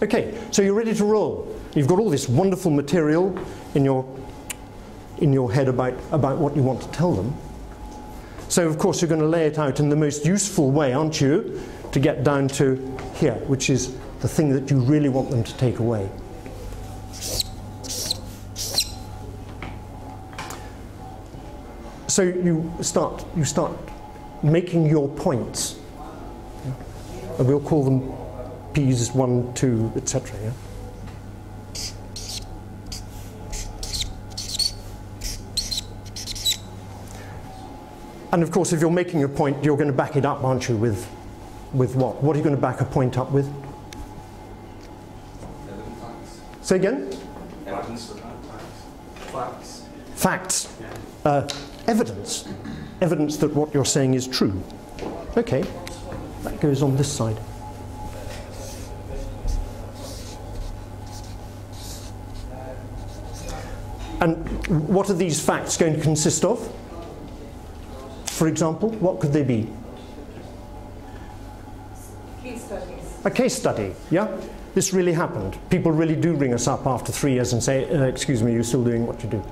Okay, so you're ready to roll. You've got all this wonderful material in your head about what you want to tell them. So of course you're going to lay it out in the most useful way, aren't you, to get down to here, which is the thing that you really want them to take away. So you start making your points. And we'll call them P's 1, 2, etc. Yeah? And of course, if you're making a point, you're going to back it up, aren't you, with what? What are you going to back a point up with? Say again? Evidence. Facts. Facts. Evidence. Evidence that what you're saying is true. Okay, that goes on this side. And what are these facts going to consist of? For example, what could they be? Case studies. A case study, yeah? This really happened. People really do ring us up after 3 years and say, excuse me, you're still doing what you do.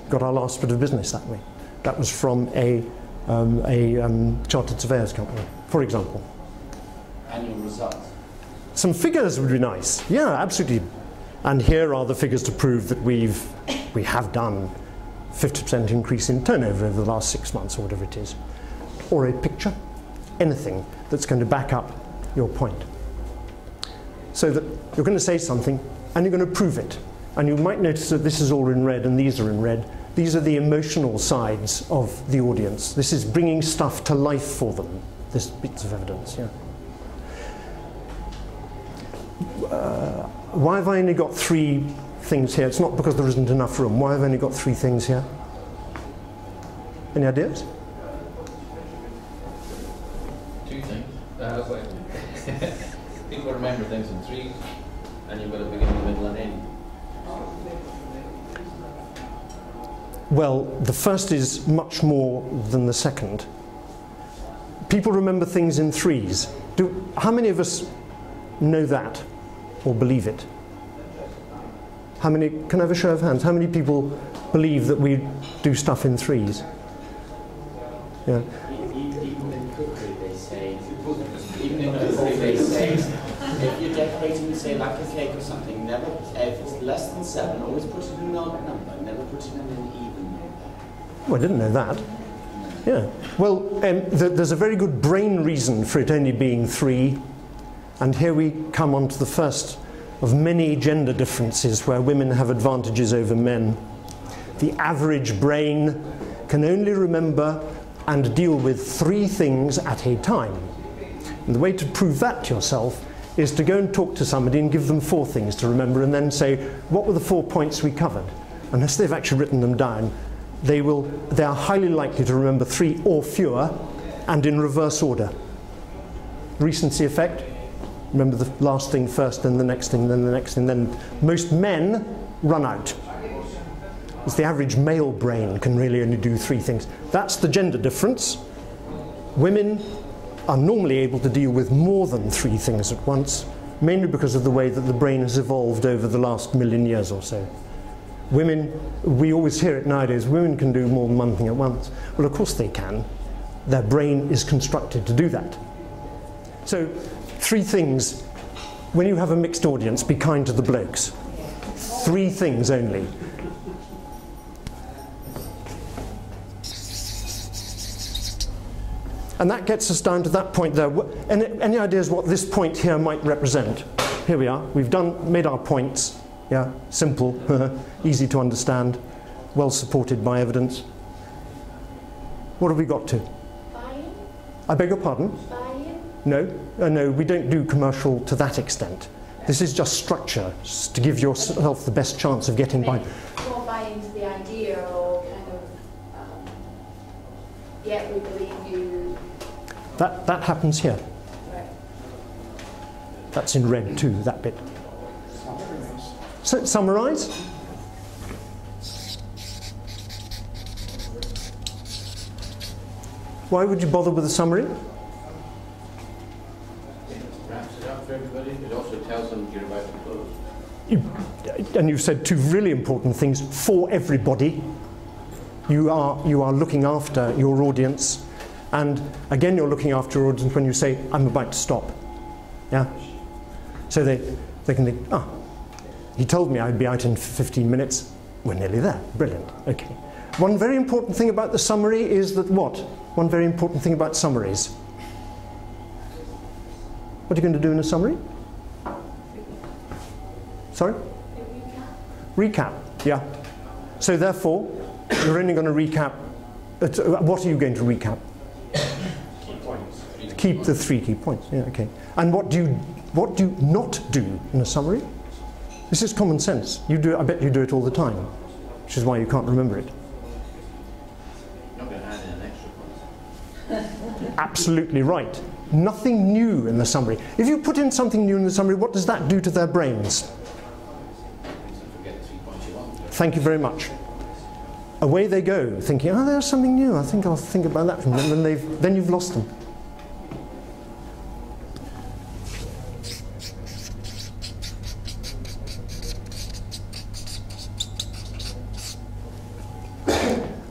Got our last bit of business that way. That was from a chartered surveyors company, for example. Annual result. Some figures would be nice. Yeah, absolutely. And here are the figures to prove that we have done 50% increase in turnover over the last 6 months, or whatever it is. Or a picture, anything that's going to back up your point. So that you're going to say something and you're going to prove it. And you might notice that this is all in red and these are in red. These are the emotional sides of the audience. This is bringing stuff to life for them, this bits of evidence, yeah. Why have I only got 3 things here? It's not because there isn't enough room. Why have I only got 3 things here? Any ideas? 2 things. People remember things in 3s, and you've got a beginning, middle, and end. Well, the first is much more than the second. People remember things in 3s. How many of us know that or believe it? How many? Can I have a show of hands? How many people believe that we do stuff in 3s? Yeah. Even in cookery, they say. Even in cookery, they say. If you're decorating, say like a cake or something, never. If it's less than 7, always put it in an odd number. Never put it in an even number. Oh, I didn't know that. Yeah. Well, there's a very good brain reason for it only being 3. And here we come on to the first of many gender differences where women have advantages over men. The average brain can only remember and deal with 3 things at a time. And the way to prove that to yourself is to go and talk to somebody and give them 4 things to remember and then say, what were the 4 points we covered? Unless they've actually written them down, they are highly likely to remember 3 or fewer and in reverse order. Recency effect. Remember the last thing first, then the next thing, then the next thing, then most men run out. It's the average male brain can really only do 3 things. That's the gender difference. Women are normally able to deal with more than 3 things at once, mainly because of the way that the brain has evolved over the last 1,000,000 years or so. Women, we always hear it nowadays, women can do more than 1 thing at once. Well, of course they can. Their brain is constructed to do that. So, 3 things. When you have a mixed audience, be kind to the blokes. 3 things only. And that gets us down to that point there. Any ideas what this point here might represent? Here we are. We've made our points. Yeah, simple, easy to understand, well supported by evidence. What have we got to? Buy-in? I beg your pardon? Buy-in? No, no, we don't do commercial to that extent. This is just structure, just to give yourself the best chance of getting by. More buy into the idea, or kind of, yeah, we believe you. That happens here. Right. That's in red too, that bit. So, summarize. Why would you bother with a summary? It wraps it up for everybody. It also tells them and you've said two really important things: for everybody. You are looking after your audience, and again you're looking after your audience when you say, I'm about to stop. Yeah? So they can think, ah, he told me I'd be out in 15 minutes. We're nearly there. Brilliant. Okay. One very important thing about the summary is that what? One very important thing about summaries. What are you going to do in a summary? Sorry? Recap. Yeah. So therefore, you're only going to recap. What are you going to recap? Key points. Keep the 3 key points. Yeah. Okay. And what do you not do in a summary? This is common sense. You do. I bet you do it all the time, which is why you can't remember it. Not going to add in an extra point. Absolutely right. Nothing new in the summary. If you put in something new in the summary, what does that do to their brains? Forget the 3 points you want. Thank you very much. Away they go, thinking, oh, there's something new. I think I'll think about that. And then you've lost them.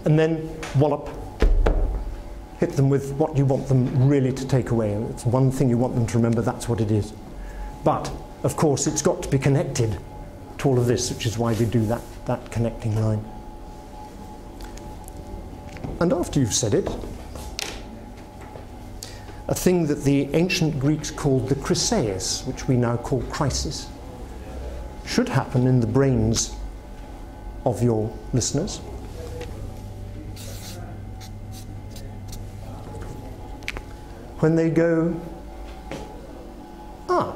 And then wallop. Hit them with what you want them really to take away. It's one thing you want them to remember, that's what it is. But, of course, it's got to be connected to all of this, which is why we do that connecting line. And after you've said it, a thing that the ancient Greeks called the chryseis, which we now call crisis, should happen in the brains of your listeners. When they go, ah,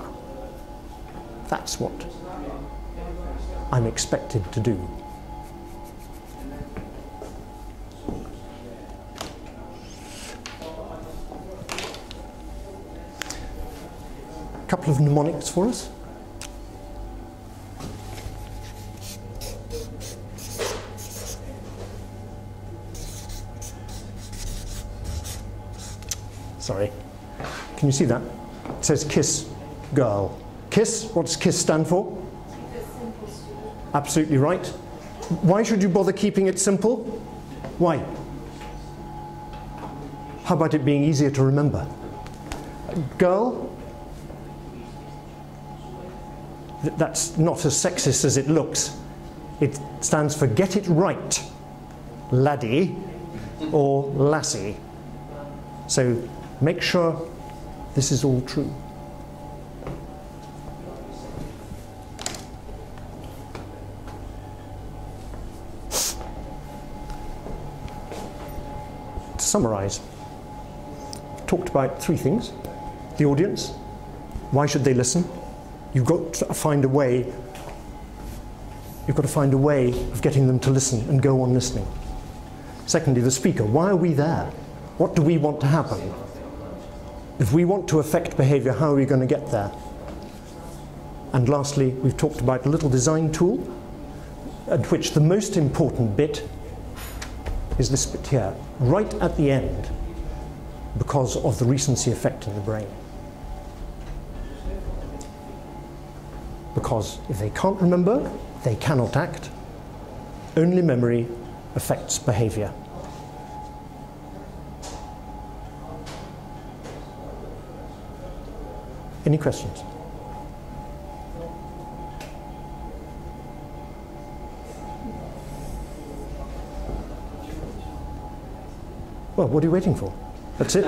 that's what I'm expected to do. A couple of mnemonics for us. Sorry. Can you see that? It says kiss girl. Kiss, what does KISS stand for? Absolutely right. Why should you bother keeping it simple? Why? How about it being easier to remember? Girl? That's not as sexist as it looks. It stands for get it right, laddie or lassie. So make sure this is all true. To summarize, talked about 3 things. The audience, why should they listen? You've got to find a way of getting them to listen and go on listening. Secondly, the speaker, why are we there? What do we want to happen? If we want to affect behavior, how are we going to get there? And lastly, we've talked about a little design tool, at which the most important bit is this bit here, right at the end, because of the recency effect in the brain. Because if they can't remember, they cannot act. Only memory affects behavior. Any questions? Well, what are you waiting for? That's it.